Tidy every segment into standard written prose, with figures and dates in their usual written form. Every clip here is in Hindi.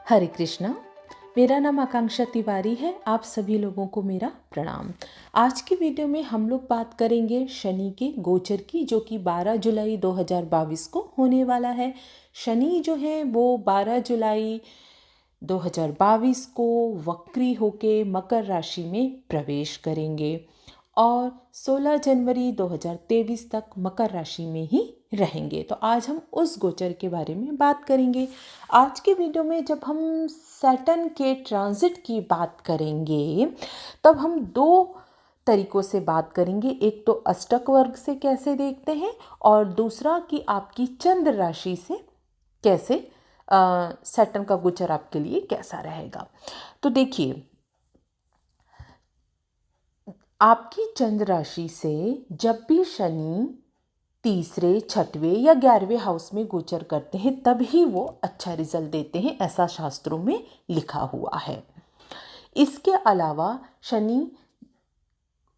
हरे कृष्णा। मेरा नाम आकांक्षा तिवारी है। आप सभी लोगों को मेरा प्रणाम। आज की वीडियो में हम लोग बात करेंगे शनि के गोचर की, जो कि 12 जुलाई 2022 को होने वाला है। शनि जो है वो 12 जुलाई 2022 को वक्री होके मकर राशि में प्रवेश करेंगे और 16 जनवरी 2023 तक मकर राशि में ही रहेंगे। तो आज हम उस गोचर के बारे में बात करेंगे। आज के वीडियो में जब हम सैटर्न के ट्रांजिट की बात करेंगे तब हम दो तरीकों से बात करेंगे। एक तो अष्टक वर्ग से कैसे देखते हैं और दूसरा कि आपकी चंद्र राशि से कैसे सैटर्न का गोचर आपके लिए कैसा रहेगा। तो देखिए, आपकी चंद्र राशि से जब भी शनि तीसरे, छठवें या 11वें हाउस में गोचर करते हैं तभी वो अच्छा रिजल्ट देते हैं, ऐसा शास्त्रों में लिखा हुआ है। इसके अलावा शनि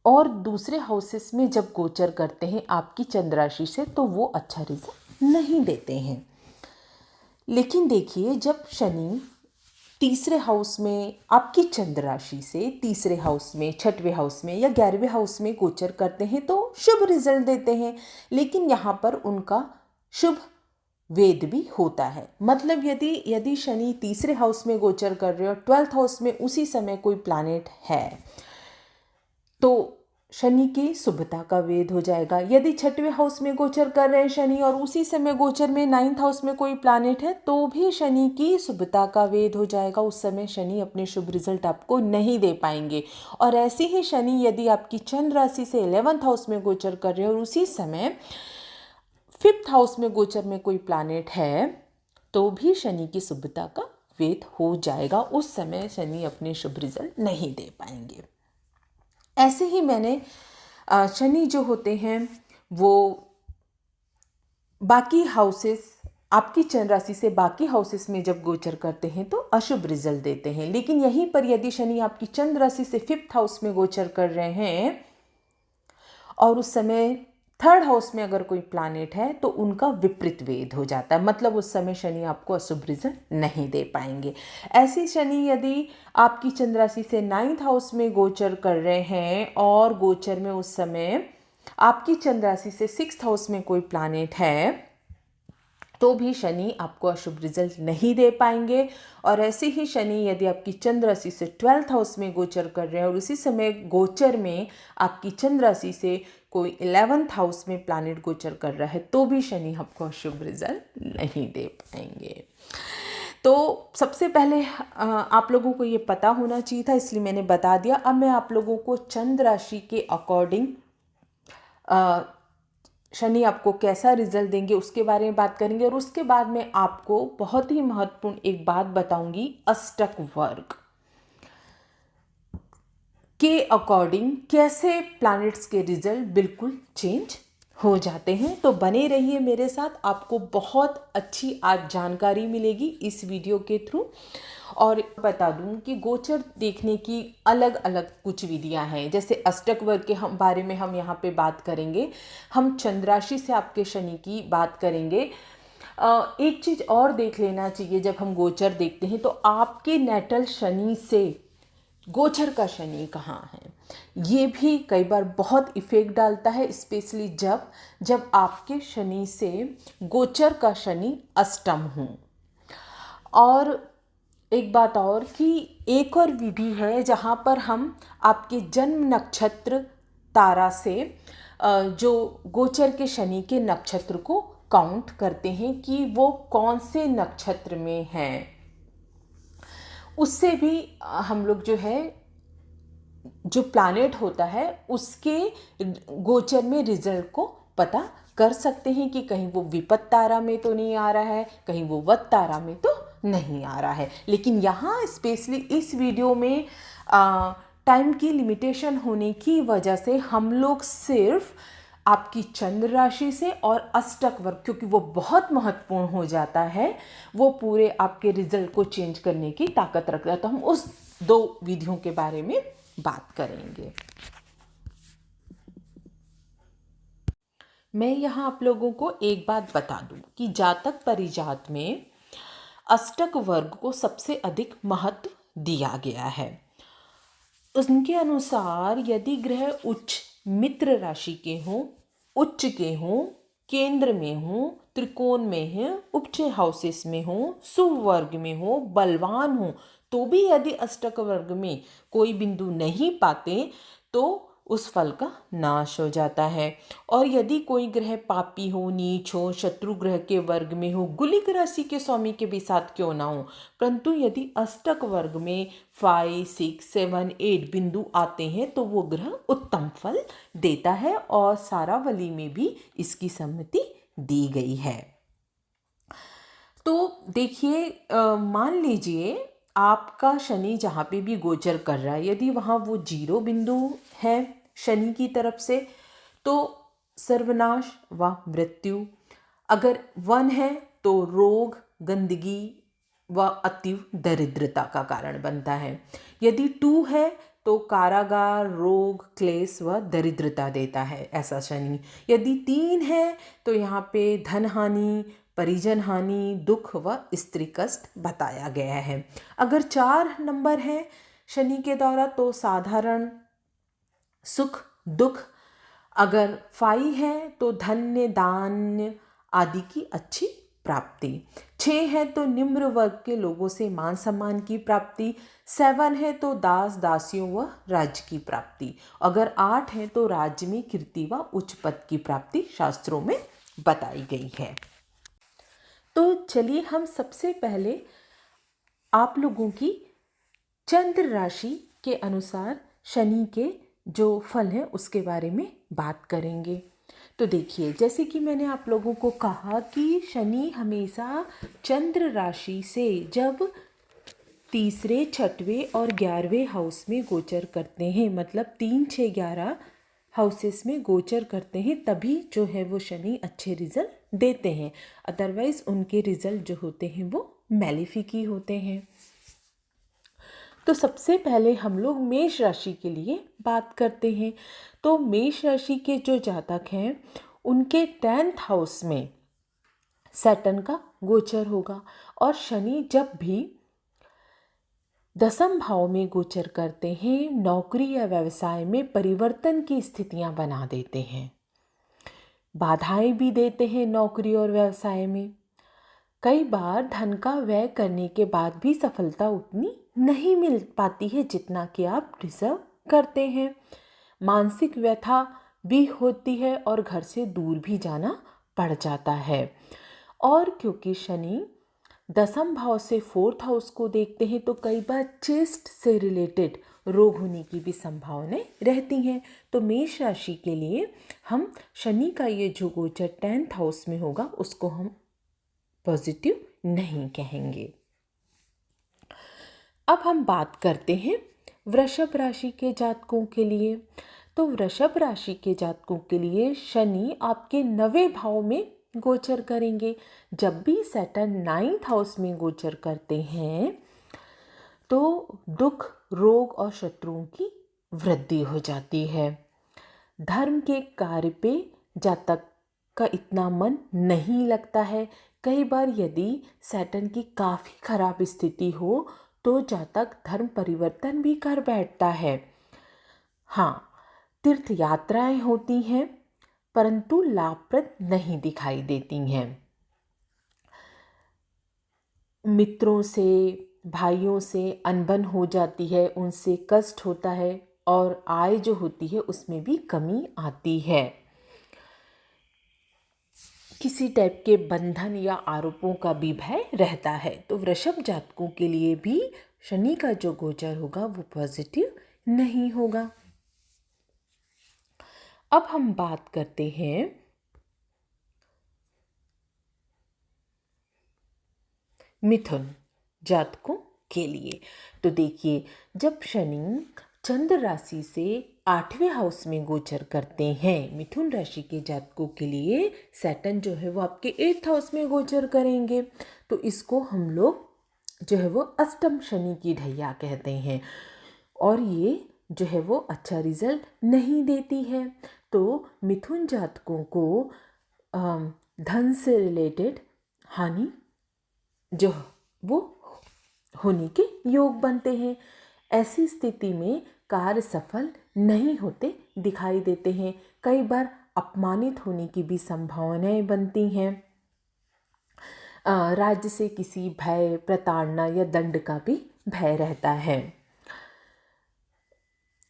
और दूसरे हाउसेस में जब गोचर करते हैं आपकी चंद्र राशि से तो वो अच्छा रिजल्ट नहीं देते हैं। लेकिन देखिए, जब शनि तीसरे हाउस में आपकी चंद्र राशि से तीसरे हाउस में, छठवें हाउस में या 11वें हाउस में गोचर करते हैं तो शुभ रिजल्ट देते हैं। लेकिन यहाँ पर उनका शुभ वेद भी होता है। मतलब यदि शनि तीसरे हाउस में गोचर कर रहे हो और 12th हाउस में उसी समय कोई प्लैनेट है तो शनि की शुभता का वेद हो जाएगा। यदि छठवें हाउस में गोचर कर रहे हैं शनि और उसी समय गोचर में 9th हाउस में कोई प्लैनेट है तो भी शनि की शुभता का वेद हो जाएगा। उस समय शनि अपने शुभ रिजल्ट आपको नहीं दे पाएंगे। और ऐसे ही शनि यदि आपकी चंद्र राशि से 11th हाउस में गोचर कर रहे हैं और उसी समय 5th हाउस में गोचर में कोई प्लैनेट है तो भी शनि की शुभता का वेद हो जाएगा। उस समय शनि अपने शुभ रिजल्ट नहीं दे पाएंगे। ऐसे ही मैंने शनि जो होते हैं वो बाकी हाउसेस, आपकी चंद्र राशि से बाकी हाउसेस में जब गोचर करते हैं तो अशुभ रिजल्ट देते हैं। लेकिन यहीं पर यदि शनि आपकी चंद्र राशि से 5th हाउस में गोचर कर रहे हैं और उस समय 3rd हाउस में अगर कोई प्लैनेट है तो उनका विपरीत वेद हो जाता है। मतलब उस समय शनि आपको अशुभ रिजल्ट नहीं दे पाएंगे। ऐसे शनि यदि आपकी चंद्र राशि से 9th हाउस में गोचर कर रहे हैं और गोचर में उस समय आपकी चंद्र राशि से 6th हाउस में कोई प्लैनेट है तो भी शनि आपको अशुभ रिजल्ट नहीं दे पाएंगे। और ऐसे ही शनि यदि आपकी चंद्र राशि से 12th हाउस में गोचर कर रहे हैं और उसी समय गोचर में आपकी चंद्र राशि से कोई 11th हाउस में प्लैनेट गोचर कर रहा है तो भी शनि आपको अशुभ रिजल्ट नहीं दे पाएंगे। तो सबसे पहले आप लोगों को ये पता होना चाहिए था, इसलिए मैंने बता दिया। अब मैं आप लोगों को चंद्र राशि के अकॉर्डिंग शनि आपको कैसा रिजल्ट देंगे उसके बारे में बात करेंगे। और उसके बाद में आपको बहुत ही महत्वपूर्ण एक बात बताऊंगी, अष्टक वर्ग के अकॉर्डिंग कैसे प्लैनेट्स के रिजल्ट बिल्कुल चेंज हो जाते हैं। तो बने रहिए मेरे साथ, आपको बहुत अच्छी आज जानकारी मिलेगी इस वीडियो के थ्रू। और बता दूं कि गोचर देखने की अलग अलग कुछ विधियां हैं। जैसे अष्टक वर्ग के बारे में हम यहाँ पे बात करेंगे, हम चंद्र राशि से आपके शनि की बात करेंगे। एक चीज़ और देख लेना चाहिए, जब हम गोचर देखते हैं तो आपके नेटल शनि से गोचर का शनि कहाँ है ये भी कई बार बहुत इफेक्ट डालता है, स्पेशली जब आपके शनि से गोचर का शनि अष्टम हो। और एक बात और कि एक और विधि है जहाँ पर हम आपके जन्म नक्षत्र तारा से जो गोचर के शनि के नक्षत्र को काउंट करते हैं कि वो कौन से नक्षत्र में हैं। उससे भी हम लोग जो है, जो प्लैनेट होता है उसके गोचर में रिजल्ट को पता कर सकते हैं कि कहीं वो विपत तारा में तो नहीं आ रहा है, कहीं वो वत तारा में तो नहीं आ रहा है। लेकिन यहाँ स्पेशली इस वीडियो में टाइम की लिमिटेशन होने की वजह से हम लोग सिर्फ आपकी चंद्र राशि से और अष्टक वर्ग, क्योंकि वो बहुत महत्वपूर्ण हो जाता है, वो पूरे आपके रिजल्ट को चेंज करने की ताकत रखता है। तो हम उस दो विधियों के बारे में बात करेंगे। मैं यहाँ आप लोगों को एक बात बता दूं कि जातक परिजात में अष्टक वर्ग को सबसे अधिक महत्व दिया गया है। उनके अनुसार यदि ग्रह उच्च मित्र राशि के हों, उच्च के हों, केंद्र में हों, त्रिकोण में है, उपचय हाउसेस में हो, शुभ वर्ग में हो, बलवान हो, तो भी यदि अष्टक वर्ग में कोई बिंदु नहीं पाते तो उस फल का नाश हो जाता है। और यदि कोई ग्रह पापी हो, नीच हो, शत्रु ग्रह के वर्ग में हो, गुलिक राशि के स्वामी के भी साथ क्यों ना हो, परंतु यदि अष्टक वर्ग में 5, 6, 7, 8 बिंदु आते हैं तो वो ग्रह उत्तम फल देता है और सारावली में भी इसकी सम्मति दी गई है। तो देखिए, मान लीजिए आपका शनि जहाँ पे भी गोचर कर रहा है, यदि वहाँ वो 0 बिंदु है शनि की तरफ से तो सर्वनाश व मृत्यु, अगर 1 है तो रोग, गंदगी व अतीव दरिद्रता का कारण बनता है। यदि 2 है तो कारागार, रोग, क्लेश व दरिद्रता देता है ऐसा शनि। यदि 3 है तो यहाँ पे धन हानि, परिजन हानि, दुख व स्त्री कष्ट बताया गया है। अगर 4 नंबर है शनि के द्वारा तो साधारण सुख, दुख। अगर 5 है तो धन्य, दान आदि की अच्छी प्राप्ति। 6 है तो निम्न वर्ग के लोगों से मान सम्मान की प्राप्ति। 7 है तो दास दासियों व राज्य की प्राप्ति। अगर 8 है तो राज्य में कीर्ति व उच्च पद की प्राप्ति शास्त्रों में बताई गई है। तो चलिए हम सबसे पहले आप लोगों की चंद्र राशि के अनुसार शनि के जो फल है उसके बारे में बात करेंगे। तो देखिए, जैसे कि मैंने आप लोगों को कहा कि शनि हमेशा चंद्र राशि से जब तीसरे, छठवें और 11वें हाउस में गोचर करते हैं, मतलब 3, 6, 11 हाउसेस में गोचर करते हैं, तभी जो है वो शनि अच्छे रिजल्ट देते हैं। अदरवाइज उनके रिजल्ट जो होते हैं वो मैलेफिक ही होते हैं। तो सबसे पहले हम लोग मेष राशि के लिए बात करते हैं। तो मेष राशि के जो जातक हैं उनके 10th हाउस में सैटर्न का गोचर होगा और शनि जब भी 10th भाव में गोचर करते हैं नौकरी या व्यवसाय में परिवर्तन की स्थितियां बना देते हैं, बाधाएं भी देते हैं नौकरी और व्यवसाय में। कई बार धन का व्यय करने के बाद भी सफलता उतनी नहीं मिल पाती है जितना कि आप डिजर्व करते हैं। मानसिक व्यथा भी होती है और घर से दूर भी जाना पड़ जाता है। और क्योंकि शनि 10th भाव से 4th हाउस को देखते हैं तो कई बार चेस्ट से रिलेटेड रोग होने की भी संभावनाएं रहती हैं। तो मेष राशि के लिए हम शनि का ये जो गोचर 10th हाउस में होगा उसको हम पॉजिटिव नहीं कहेंगे। अब हम बात करते हैं वृषभ राशि के जातकों के लिए। तो वृषभ राशि के जातकों के लिए शनि आपके 9वें भाव में गोचर करेंगे। जब भी सैटर्न 9th हाउस में गोचर करते हैं तो दुख, रोग और शत्रुओं की वृद्धि हो जाती है। धर्म के कार्य पे जातक का इतना मन नहीं लगता है। कई बार यदि सैटर्न की काफ़ी खराब स्थिति हो तो जातक धर्म परिवर्तन भी कर बैठता है। हाँ, तीर्थ यात्राएं होती हैं परंतु लाभप्रद नहीं दिखाई देती हैं। मित्रों से, भाइयों से अनबन हो जाती है, उनसे कष्ट होता है और आय जो होती है उसमें भी कमी आती है। किसी टाइप के बंधन या आरोपों का भी भय रहता है। तो वृषभ जातकों के लिए भी शनि का जो गोचर होगा वो पॉजिटिव नहीं होगा। अब हम बात करते हैं मिथुन जातकों के लिए। तो देखिए, जब शनि चंद्र राशि से 8वें हाउस में गोचर करते हैं मिथुन राशि के जातकों के लिए सैटर्न जो है वो आपके 8th हाउस में गोचर करेंगे। तो इसको हम लोग जो है वो अष्टम शनि की ढैया कहते हैं और ये जो है वो अच्छा रिजल्ट नहीं देती है। तो मिथुन जातकों को धन से रिलेटेड हानि जो वो होने के योग बनते हैं। ऐसी स्थिति में कार्य सफल नहीं होते दिखाई देते हैं। कई बार अपमानित होने की भी संभावनाएं बनती हैं। राज्य से किसी भय, प्रताड़ना या दंड का भी भय रहता है।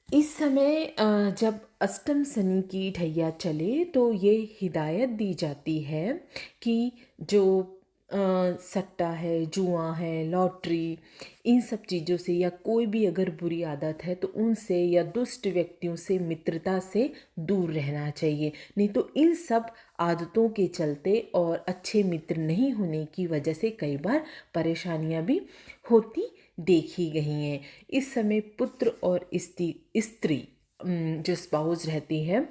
इस समय जब अष्टम शनि की ढैया चले तो ये हिदायत दी जाती है कि जो सट्टा है, जुआ है, लॉटरी, इन सब चीज़ों से या कोई भी अगर बुरी आदत है तो उनसे या दुष्ट व्यक्तियों से मित्रता से दूर रहना चाहिए। नहीं तो इन सब आदतों के चलते और अच्छे मित्र नहीं होने की वजह से कई बार परेशानियां भी होती देखी गई हैं। इस समय पुत्र और स्त्री जो स्पाउस रहती है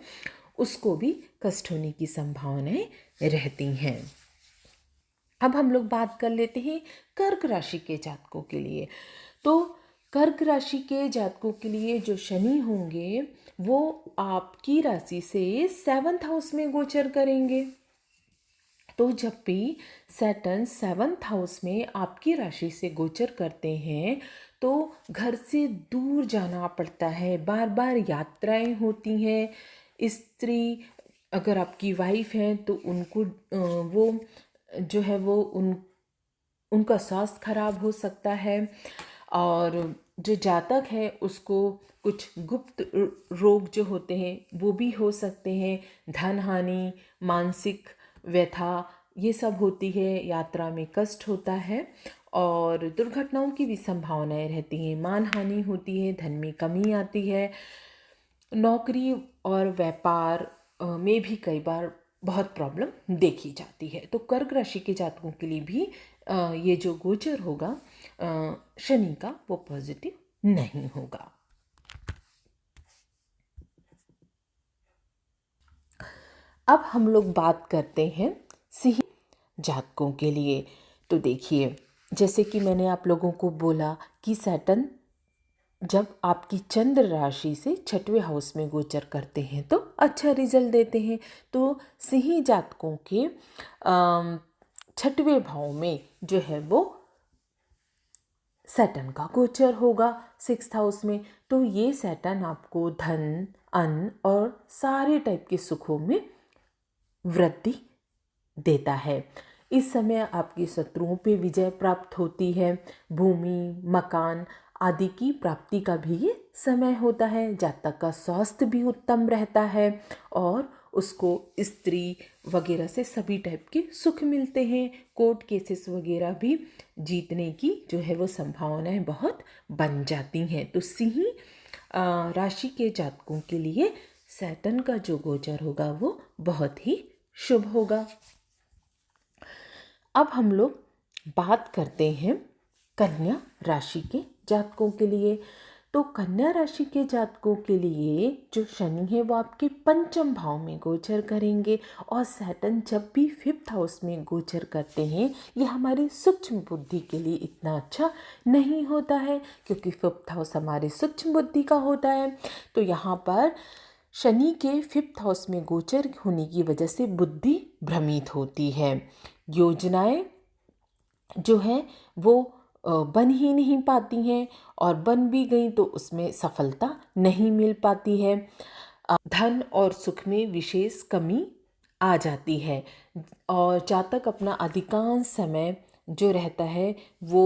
उसको भी कष्ट होने की संभावनाएं रहती हैं। अब हम लोग बात कर लेते हैं कर्क राशि के जातकों के लिए। तो कर्क राशि के जातकों के लिए जो शनि होंगे वो आपकी राशि से 7th हाउस में गोचर करेंगे। तो जब भी सैटर्न 7th हाउस में आपकी राशि से गोचर करते हैं तो घर से दूर जाना पड़ता है, बार बार यात्राएं होती हैं। स्त्री अगर आपकी वाइफ हैं तो उनको वो जो है वो उनका स्वास्थ्य खराब हो सकता है। और जो जातक है उसको कुछ गुप्त रोग जो होते हैं वो भी हो सकते हैं। धन हानि, मानसिक व्यथा ये सब होती है, यात्रा में कष्ट होता है और दुर्घटनाओं की भी संभावनाएं रहती हैं। मानहानि होती है, धन में कमी आती है। नौकरी और व्यापार में भी कई बार बहुत प्रॉब्लम देखी जाती है। तो कर्क राशि के जातकों के लिए भी ये जो गोचर होगा शनि का वो पॉजिटिव नहीं होगा। अब हम लोग बात करते हैं सिंह जातकों के लिए। तो देखिए, जैसे कि मैंने आप लोगों को बोला कि सैटर्न जब आपकी चंद्र राशि से 6वें हाउस में गोचर करते हैं तो अच्छा रिजल्ट देते हैं। तो सिंह जातकों के 6वें भाव में जो है वो सैटर्न का गोचर होगा 6th हाउस में। तो ये सैटर्न आपको धन, अन्न और सारे टाइप के सुखों में वृद्धि देता है। इस समय आपके शत्रुओं पे विजय प्राप्त होती है। भूमि, मकान आदि की प्राप्ति का भी ये समय होता है। जातक का स्वास्थ्य भी उत्तम रहता है और उसको स्त्री वगैरह से सभी टाइप के सुख मिलते हैं। कोर्ट केसेस वगैरह भी जीतने की जो है वो संभावनाएं बहुत बन जाती हैं। तो सिंह राशि के जातकों के लिए सैटर्न का जो गोचर होगा वो बहुत ही शुभ होगा। अब हम लोग बात करते हैं कन्या राशि के जातकों के लिए। तो कन्या राशि के जातकों के लिए जो शनि है वो आपके 5th भाव में गोचर करेंगे। और सैटर्न जब भी 5th हाउस में गोचर करते हैं ये हमारी सूक्ष्म बुद्धि के लिए इतना अच्छा नहीं होता है, क्योंकि 5th हाउस हमारे सूक्ष्म बुद्धि का होता है। तो यहाँ पर शनि के 5th हाउस में गोचर होने की वजह से बुद्धि भ्रमित होती है। योजनाएं जो हैं वो बन ही नहीं पाती हैं और बन भी गई तो उसमें सफलता नहीं मिल पाती है। धन और सुख में विशेष कमी आ जाती है और जातक अपना अधिकांश समय जो रहता है वो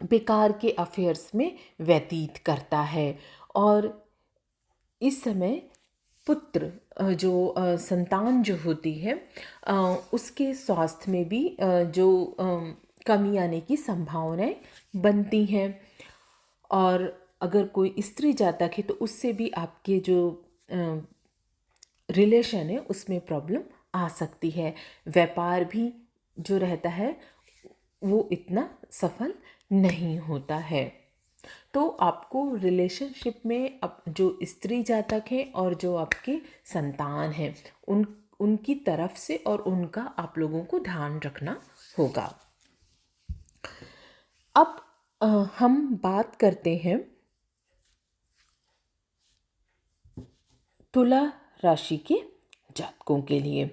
बेकार के अफेयर्स में व्यतीत करता है। और इस समय पुत्र जो संतान जो होती है उसके स्वास्थ्य में भी जो कमी आने की संभावनाएं बनती हैं। और अगर कोई स्त्री जातक है तो उससे भी आपके जो रिलेशन है उसमें प्रॉब्लम आ सकती है। व्यापार भी जो रहता है वो इतना सफल नहीं होता है। तो आपको रिलेशनशिप में अब जो स्त्री जातक है और जो आपके संतान हैं उनकी तरफ से और उनका आप लोगों को ध्यान रखना होगा। अब हम बात करते हैं तुला राशि के जातकों के लिए।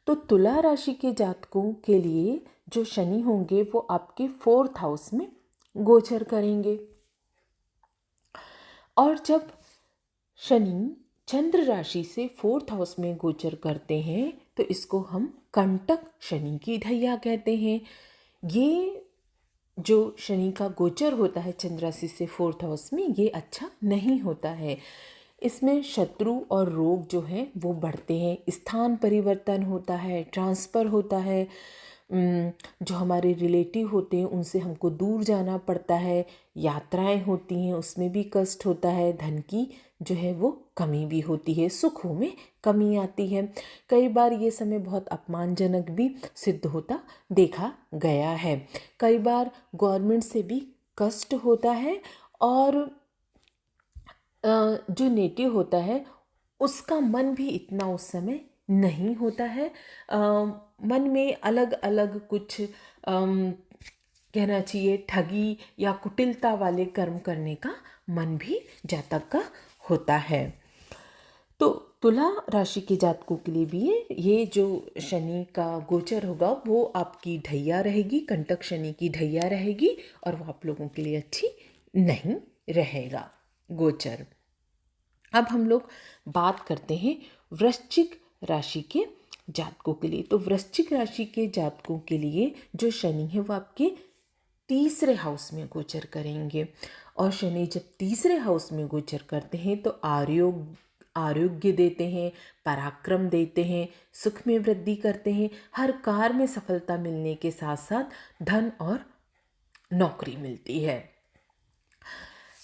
तो तुला राशि के जातकों के लिए जो शनि होंगे वो आपके 4th हाउस में गोचर करेंगे। और जब शनि चंद्र राशि से 4th हाउस में गोचर करते हैं तो इसको हम कंटक शनि की ढैया कहते हैं। ये जो शनि का गोचर होता है चंद्र राशि से 4th हाउस में, ये अच्छा नहीं होता है। इसमें शत्रु और रोग जो हैं वो बढ़ते हैं, स्थान परिवर्तन होता है, ट्रांसफ़र होता है, जो हमारे रिलेटिव होते हैं उनसे हमको दूर जाना पड़ता है, यात्राएं होती हैं उसमें भी कष्ट होता है, धन की जो है वो कमी भी होती है, सुखों में कमी आती है। कई बार ये समय बहुत अपमानजनक भी सिद्ध होता देखा गया है। कई बार गवर्नमेंट से भी कष्ट होता है और जो नेटिव होता है उसका मन भी इतना उस समय नहीं होता है। मन में अलग अलग कुछ कहना चाहिए ठगी या कुटिलता वाले कर्म करने का मन भी जातक का होता है। तो तुला राशि के जातकों के लिए भी ये जो शनि का गोचर होगा वो आपकी ढैया रहेगी, कंटक शनि की ढैया रहेगी और वो आप लोगों के लिए अच्छी नहीं रहेगा गोचर। अब हम लोग बात करते हैं वृश्चिक राशि के जातकों के लिए। तो वृश्चिक राशि के जातकों के लिए जो शनि है वो आपके 3रे हाउस में गोचर करेंगे। और शनि जब 3रे हाउस में गोचर करते हैं तो आरोग्य देते हैं, पराक्रम देते हैं, सुख में वृद्धि करते हैं, हर कार्य में सफलता मिलने के साथ साथ धन और नौकरी मिलती है।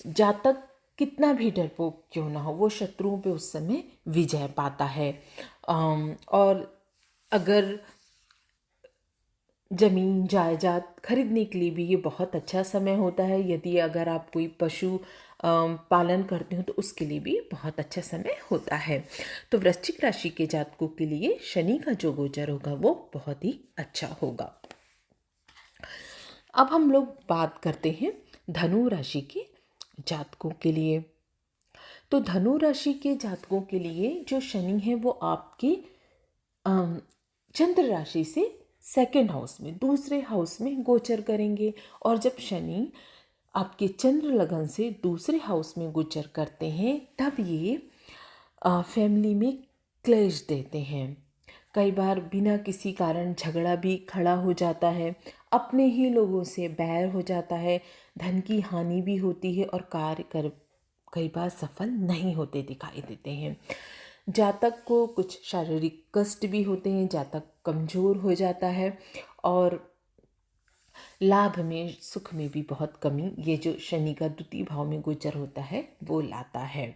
जातक कितना भी डरपोक क्यों ना हो वो शत्रुओं पे उस समय विजय पाता है। और अगर ज़मीन जायदाद खरीदने के लिए भी ये बहुत अच्छा समय होता है। यदि अगर आप कोई पशु पालन करते हो तो उसके लिए भी बहुत अच्छा समय होता है। तो वृश्चिक राशि के जातकों के लिए शनि का जो गोचर होगा वो बहुत ही अच्छा होगा। अब हम लोग बात करते हैं धनु राशि के जातकों के लिए। तो धनु राशि के जातकों के लिए जो शनि है वो आपके चंद्र राशि से 2nd हाउस में, 2रे हाउस में गोचर करेंगे। और जब शनि आपके चंद्र लगन से 2रे हाउस में गोचर करते हैं तब ये फैमिली में क्लेश देते हैं। कई बार बिना किसी कारण झगड़ा भी खड़ा हो जाता है, अपने ही लोगों से बैर हो जाता है, धन की हानि भी होती है और कार्य कई बार सफल नहीं होते दिखाई देते हैं। जातक को कुछ शारीरिक कष्ट भी होते हैं, जातक कमज़ोर हो जाता है और लाभ में सुख में भी बहुत कमी ये जो शनि का 2य भाव में गोचर होता है वो लाता है।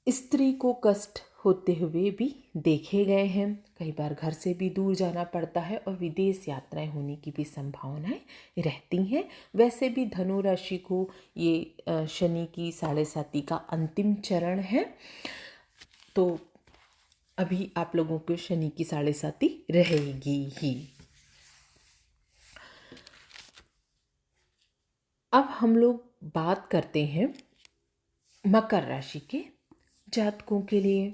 स्त्री को कष्ट होते हुए भी देखे गए हैं, कई बार घर से भी दूर जाना पड़ता है और विदेश यात्राएं होने की भी संभावनाएं रहती हैं। वैसे भी धनु राशि को ये शनि की 7.5 का अंतिम चरण है, तो अभी आप लोगों को शनि की 7.5 रहेगी ही। अब हम लोग बात करते हैं मकर राशि के जातकों के लिए।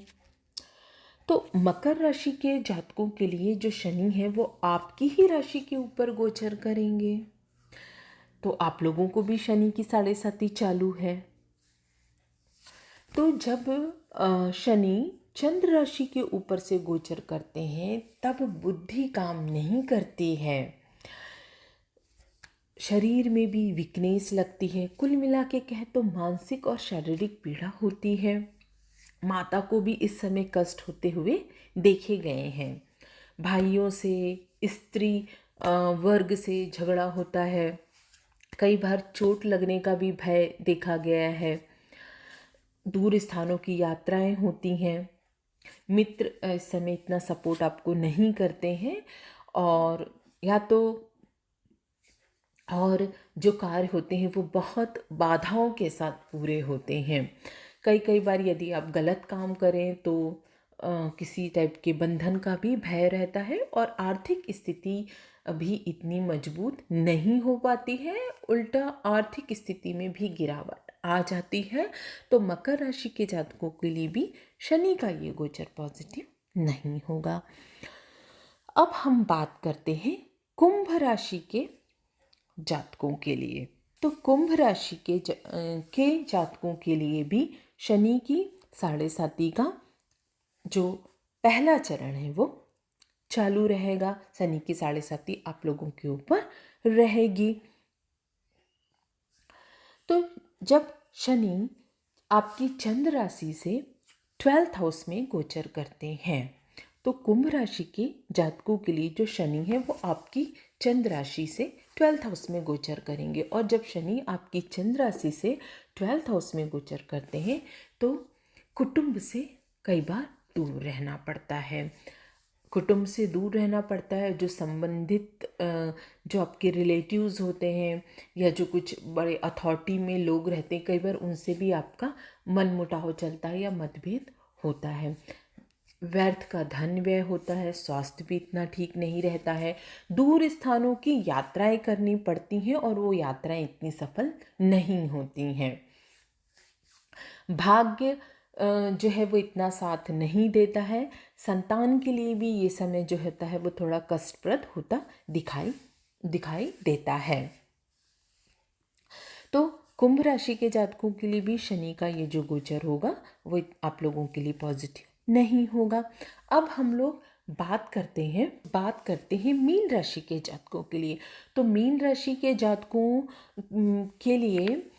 तो मकर राशि के जातकों के लिए जो शनि है वो आपकी ही राशि के ऊपर गोचर करेंगे, तो आप लोगों को भी शनि की 7.5 चालू है। तो जब शनि चंद्र राशि के ऊपर से गोचर करते हैं तब बुद्धि काम नहीं करती है, शरीर में भी वीकनेस लगती है, कुल मिला के कहें तो मानसिक और शारीरिक पीड़ा होती है। माता को भी इस समय कष्ट होते हुए देखे गए हैं। भाइयों से, स्त्री वर्ग से झगड़ा होता है, कई बार चोट लगने का भी भय देखा गया है, दूर स्थानों की यात्राएं होती हैं, मित्र इस समय इतना सपोर्ट आपको नहीं करते हैं और या तो और जो कार्य होते हैं वो बहुत बाधाओं के साथ पूरे होते हैं। कई बार यदि आप गलत काम करें तो किसी टाइप के बंधन का भी भय रहता है और आर्थिक स्थिति अभी इतनी मजबूत नहीं हो पाती है, उल्टा आर्थिक स्थिति में भी गिरावट आ जाती है। तो मकर राशि के जातकों के लिए भी शनि का ये गोचर पॉजिटिव नहीं होगा। अब हम बात करते हैं कुंभ राशि के जातकों के लिए। तो कुंभ राशि के जातकों के लिए भी शनि की 7.5 का जो पहला चरण है वो चालू रहेगा। शनि की 7.5 आप लोगों के ऊपर रहेगी। तो जब शनि आपकी चंद्र राशि से 12th हाउस में गोचर करते हैं तो कुंभ राशि के जातकों के लिए जो शनि है वो आपकी चंद्र राशि से 12th हाउस में गोचर करेंगे। और जब शनि आपकी चंद्र राशि से 12th हाउस में गोचर करते हैं तो कुटुंब से कई बार दूर रहना पड़ता है। कुटुंब से दूर रहना पड़ता है। जो संबंधित जो आपके रिलेटिव्स होते हैं या जो कुछ बड़े अथॉरिटी में लोग रहते हैं, कई बार उनसे भी आपका मनमुटाव चलता है या मतभेद होता है। व्यर्थ का धन व्यय होता है। स्वास्थ्य भी इतना ठीक नहीं रहता है। दूर स्थानों की यात्राएं करनी पड़ती हैं और वो यात्राएं इतनी सफल नहीं होती हैं। भाग्य जो है वो इतना साथ नहीं देता है। संतान के लिए भी ये समय जो होता है वो थोड़ा कष्टप्रद होता दिखाई देता है। तो कुंभ राशि के जातकों के लिए भी शनि का ये जो गोचर होगा वो आप लोगों के लिए पॉजिटिव नहीं होगा। अब हम लोग बात करते हैं मीन राशि के जातकों के लिए। तो मीन राशि के जातकों के लिए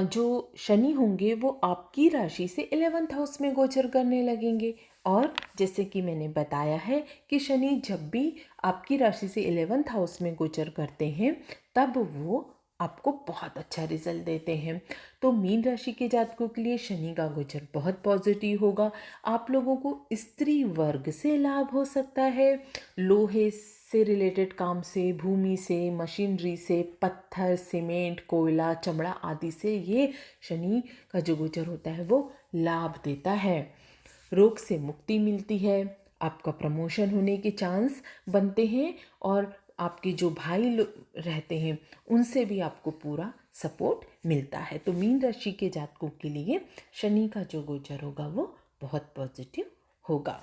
जो शनि होंगे वो आपकी राशि से 11th हाउस में गोचर करने लगेंगे। और जैसे कि मैंने बताया है कि शनि जब भी आपकी राशि से 11th हाउस में गोचर करते हैं तब वो आपको बहुत अच्छा रिजल्ट देते हैं। तो मीन राशि के जातकों के लिए शनि का गोचर बहुत पॉजिटिव होगा। आप लोगों को स्त्री वर्ग से लाभ हो सकता है। लोहे से रिलेटेड काम से, भूमि से, मशीनरी से, पत्थर, सीमेंट, कोयला, चमड़ा आदि से ये शनि का जो गोचर होता है वो लाभ देता है। रोग से मुक्ति मिलती है। आपका प्रमोशन होने के चांस बनते हैं और आपके जो भाई रहते हैं उनसे भी आपको पूरा सपोर्ट मिलता है। तो मीन राशि के जातकों के लिए शनि का जो गोचर होगा वो बहुत पॉजिटिव होगा।